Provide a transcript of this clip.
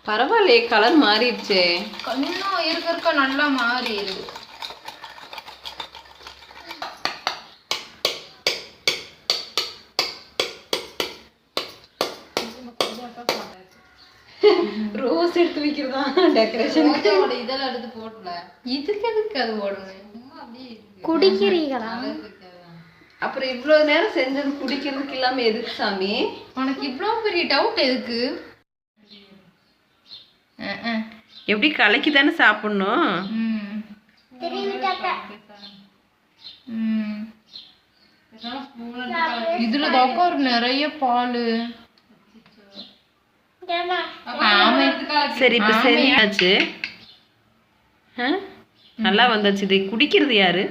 பரவாயில்லையே, கலர் மாறிடுச்சே. இன்னும் இருக்க நல்லா மாறிடுது. ரோஸ் எடுத்து வைக்கிறதா டெக்கரேஷன். இதெல்லாம் எடுத்து போடல. இதுக்கு எதுக்கு அது போடணும்? குடிக்கிறீங்களா? அப்புறம் இவ்வளவு நேரம் செஞ்சது குடிக்கிறதுக்கு இல்லாம எதுக்கு சாமி? உனக்கு இவ்வளவு பெரிய டவுட் எதுக்கு? எப்படி கலக்கி தானே சாப்பிடணும். இதுல தான் நிறைய பால். சரி இப்ப செஞ்சாச்சு. நல்லா வந்தாச்சு. இதை குடிக்கிறது யாரு?